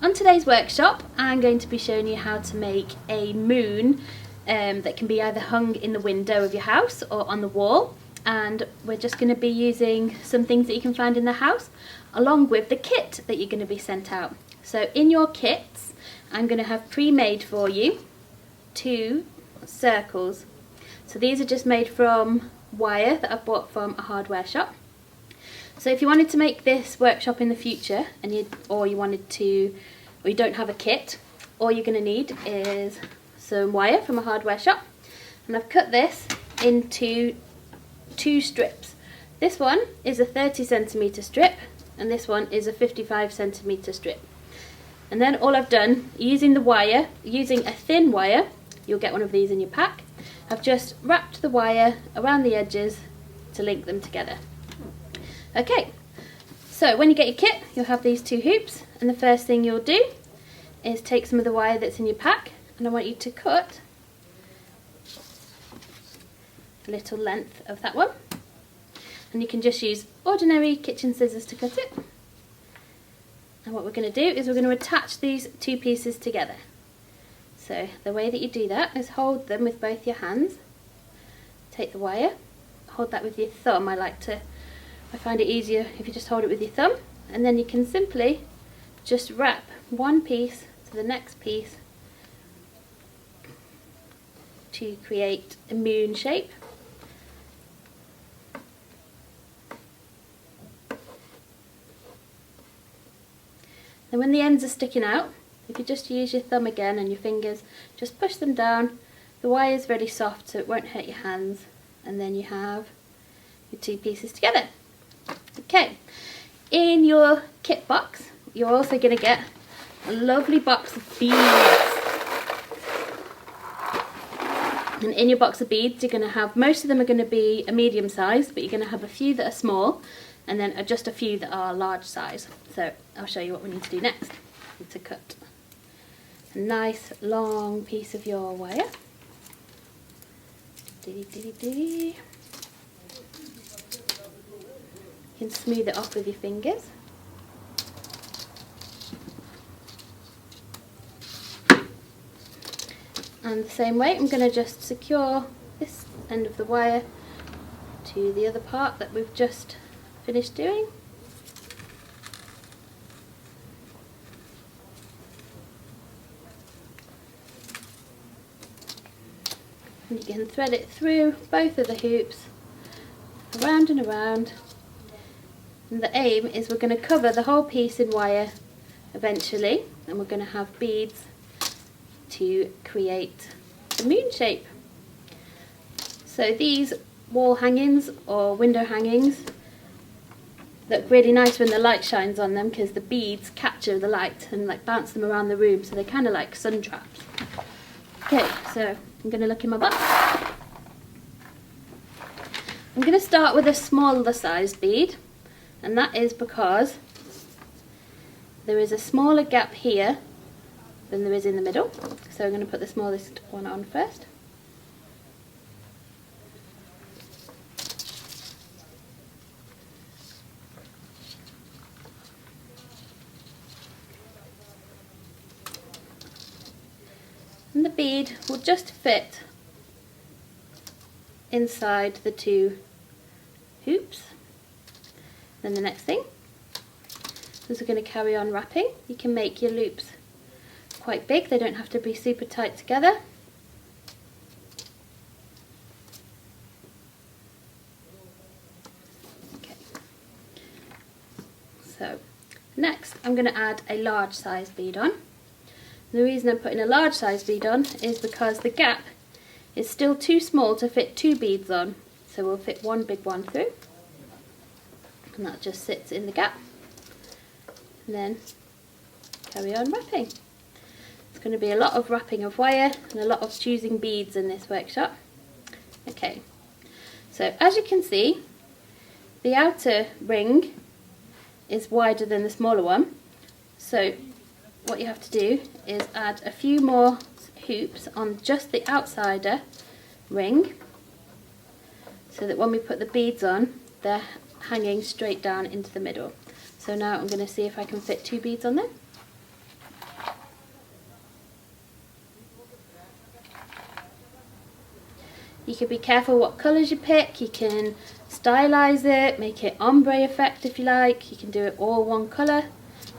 On today's workshop, I'm going to be showing you how to make a moon that can be either hung in the window of your house or on the wall. And we're just going to be using some things that you can find in the house, along with the kit that you're going to be sent out. So in your kits, I'm going to have pre-made for you 2 circles. So these are just made from wire that I've bought from a hardware shop. So if you wanted to make this workshop in the future, and you don't have a kit, all you're going to need is some wire from a hardware shop. And I've cut this into 2 strips. This one is a 30cm strip, and this one is a 55cm strip. And then all I've done, using a thin wire, you'll get one of these in your pack, I've just wrapped the wire around the edges to link them together. Okay, so when you get your kit, you'll have these 2 hoops, and the first thing you'll do is take some of the wire that's in your pack, and I want you to cut a little length of that one, and you can just use ordinary kitchen scissors to cut it. And what we're going to do is we're going to attach these 2 pieces together. So the way that you do that is hold them with both your hands, take the wire, hold that with your thumb. I find it easier if you just hold it with your thumb, and then you can simply just wrap one piece to the next piece to create a moon shape. And when the ends are sticking out, if you just use your thumb again and your fingers, just push them down. The wire is really soft, so it won't hurt your hands, and then you have your 2 pieces together. Okay, in your kit box, you're also going to get a lovely box of beads. And in your box of beads, you're going to have, most of them are going to be a medium size, but you're going to have a few that are small, and then just a few that are large size. So I'll show you what we need to do next. We need to cut a nice long piece of your wire. You can smooth it off with your fingers. And the same way, I'm going to just secure this end of the wire to the other part that we've just finished doing. And you can thread it through both of the hoops, around and around. And the aim is we're going to cover the whole piece in wire eventually, and we're going to have beads to create a moon shape. So these wall hangings or window hangings look really nice when the light shines on them, because the beads capture the light and like bounce them around the room, so they're kind of like sun traps. Okay, so I'm going to look in my box. I'm going to start with a smaller sized bead, and that is because there is a smaller gap here than there is in the middle. So I'm going to put the smallest one on first. And the bead will just fit inside the 2 hoops. Then the next thing is we're going to carry on wrapping. You can make your loops quite big, they don't have to be super tight together. Okay. So next I'm going to add a large size bead on. The reason I'm putting a large size bead on is because the gap is still too small to fit 2 beads on, so we'll fit one big one through, and that just sits in the gap, and then carry on wrapping. It's going to be a lot of wrapping of wire and a lot of choosing beads in this workshop. Okay, so as you can see, the outer ring is wider than the smaller one, so what you have to do is add a few more hoops on just the outsider ring, so that when we put the beads on, they're hanging straight down into the middle. So now I'm going to see if I can fit 2 beads on there. You can be careful what colours you pick. You can stylize it, make it ombre effect if you like. You can do it all one colour.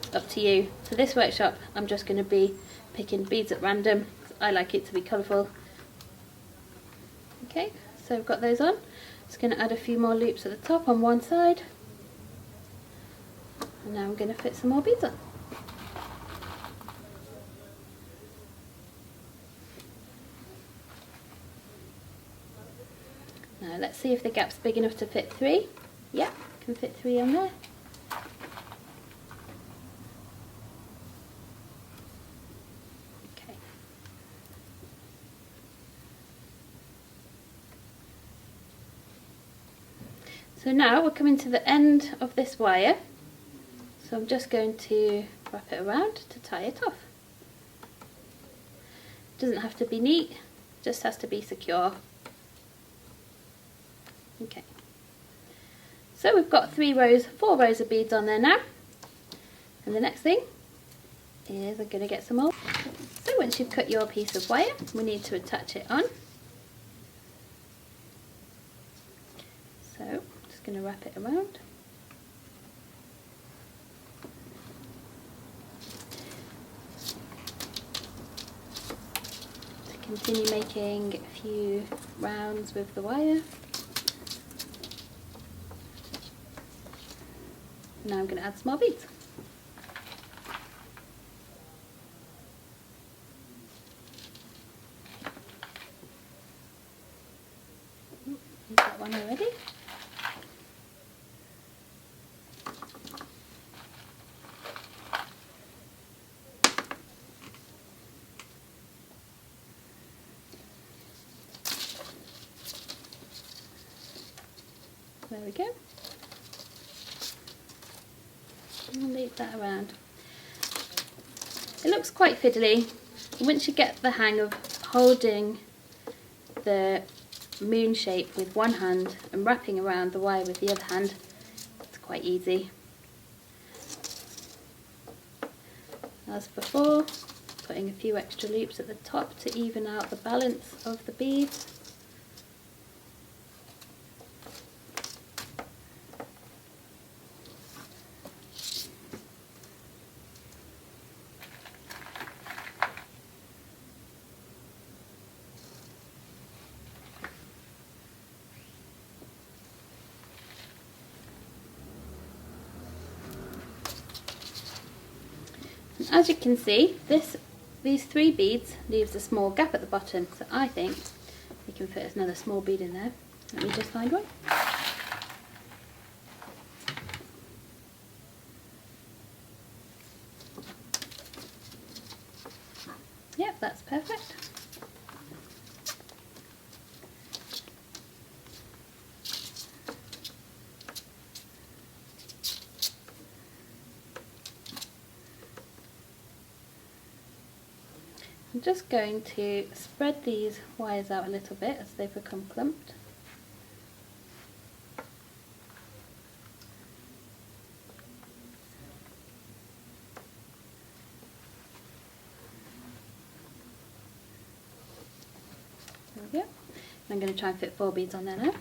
It's up to you. For this workshop, I'm just going to be picking beads at random. I like it to be colourful. Okay, so I've got those on. Just going to add a few more loops at the top on one side. And now I'm going to fit some more beads on. Now let's see if the gap's big enough to fit 3. Yeah, can fit 3 on there. Okay. So now we're coming to the end of this wire. So I'm just going to wrap it around to tie it off. Doesn't have to be neat, just has to be secure. Okay, so we've got 4 rows of beads on there now, and the next thing is I'm going to get some more. So once you've cut your piece of wire, we need to attach it on. So I'm just going to wrap it around. To continue making a few rounds with the wire. Now I'm going to add some more beads. I've got one already. There we go. I'll leave that around. It looks quite fiddly. Once you get the hang of holding the moon shape with one hand and wrapping around the wire with the other hand, it's quite easy. As before, putting a few extra loops at the top to even out the balance of the beads. As you can see, these 3 beads leaves a small gap at the bottom, so I think we can fit another small bead in there. Let me just find one. Yep, that's perfect. I'm just going to spread these wires out a little bit as they become clumped. There we go. I'm going to try and fit 4 beads on there now.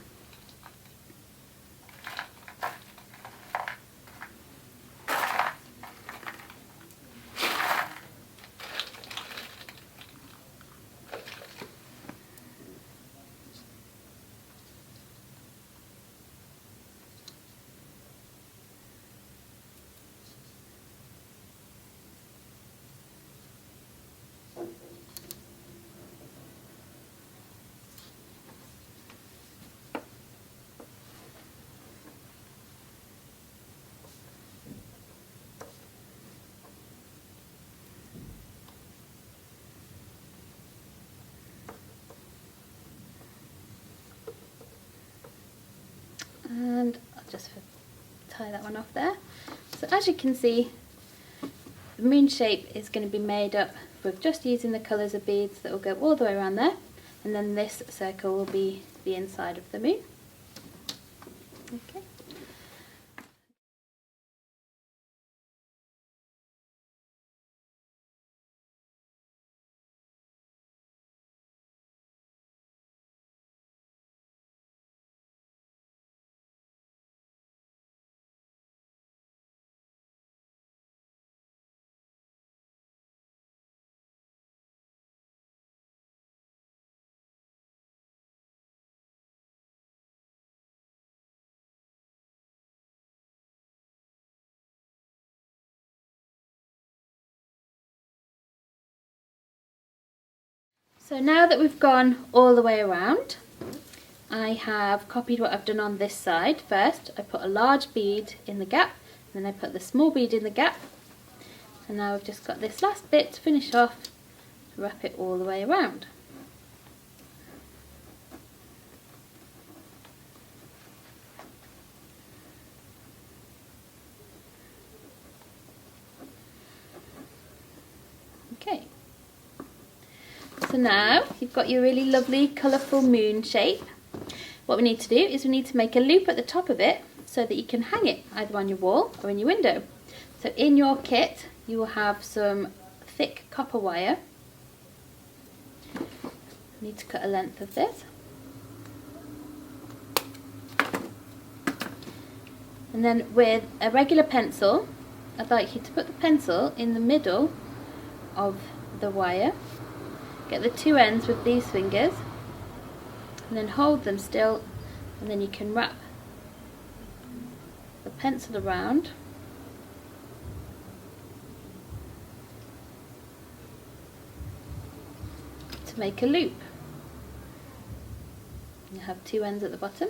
And I'll just tie that one off there. So as you can see, the moon shape is going to be made up with just using the colours of beads that will go all the way around there, and then this circle will be the inside of the moon. Okay. So now that we've gone all the way around, I have copied what I've done on this side. First, I put a large bead in the gap, and then I put the small bead in the gap, and now I've just got this last bit to finish off to wrap it all the way around. Okay. So now you've got your really lovely colourful moon shape. What we need to do is we need to make a loop at the top of it so that you can hang it either on your wall or in your window. So in your kit you will have some thick copper wire. You need to cut a length of this. And then with a regular pencil, I'd like you to put the pencil in the middle of the wire. Get the two ends with these fingers and then hold them still, and then you can wrap the pencil around to make a loop. You have two ends at the bottom,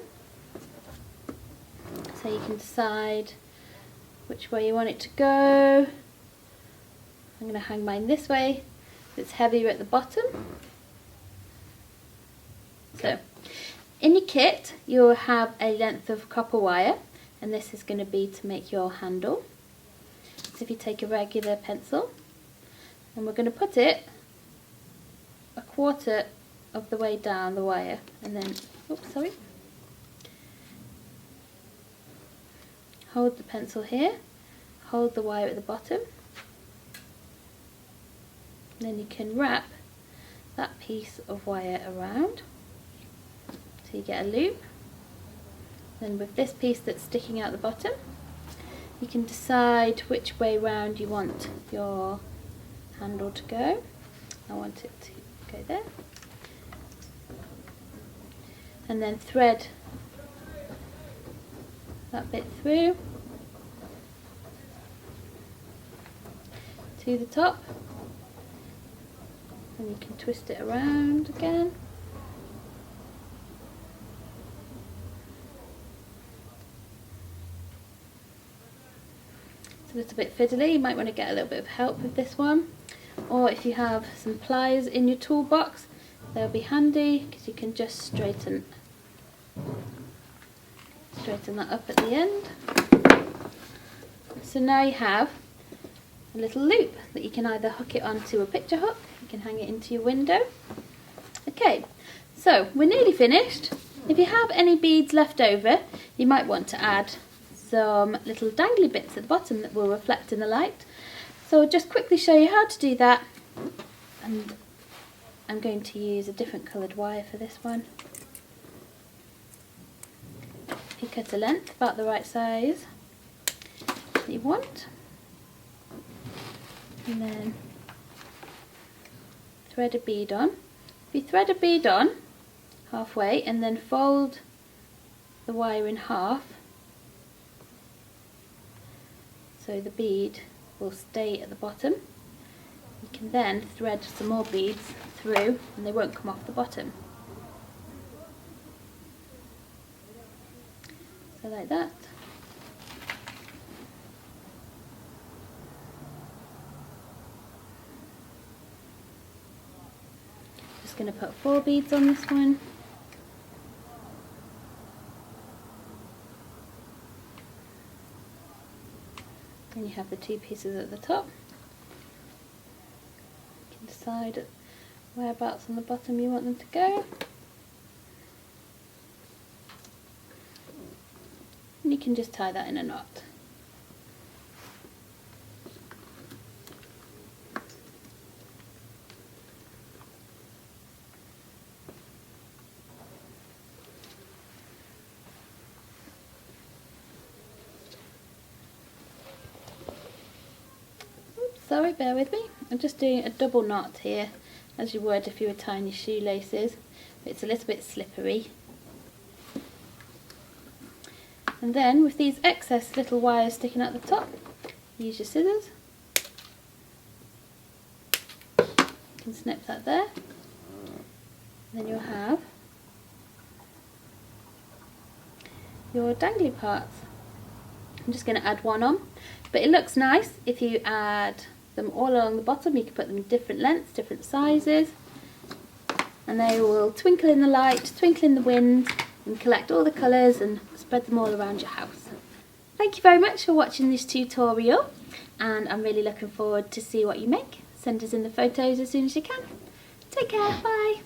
so you can decide which way you want it to go. I'm going to hang mine this way, it's heavier at the bottom. So in your kit you'll have a length of copper wire, and this is going to be to make your handle. So if you take a regular pencil, and we're going to put it a quarter of the way down the wire, and then, oops, sorry, hold the pencil here, hold the wire at the bottom, and then you can wrap that piece of wire around so you get a loop. Then with this piece that's sticking out the bottom, you can decide which way round you want your handle to go. I want it to go there. And then thread that bit through to the top, and you can twist it around again. It's a little bit fiddly, you might want to get a little bit of help with this one, or if you have some pliers in your toolbox, they'll be handy because you can just straighten that up at the end. So now you have a little loop that you can either hook it onto a picture hook, you can hang it into your window. Okay, so we're nearly finished. If you have any beads left over, you might want to add some little dangly bits at the bottom that will reflect in the light. So I'll just quickly show you how to do that, and I'm going to use a different coloured wire for this one. You cut a length about the right size that you want, and then thread a bead on. If you thread a bead on halfway and then fold the wire in half, so the bead will stay at the bottom, you can then thread some more beads through and they won't come off the bottom. So like that. Just going to put 4 beads on this one. And you have the 2 pieces at the top. You can decide whereabouts on the bottom you want them to go. And you can just tie that in a knot. Sorry, bear with me. I'm just doing a double knot here, as you would if you were tying your shoelaces. It's a little bit slippery. And then with these excess little wires sticking out the top, use your scissors. You can snip that there. Then you'll have your dangly parts. I'm just going to add one on, but it looks nice if you add them all along the bottom. You can put them in different lengths, different sizes, and they will twinkle in the light, twinkle in the wind, and collect all the colours and spread them all around your house. Thank you very much for watching this tutorial, and I'm really looking forward to see what you make. Send us in the photos as soon as you can. Take care, bye.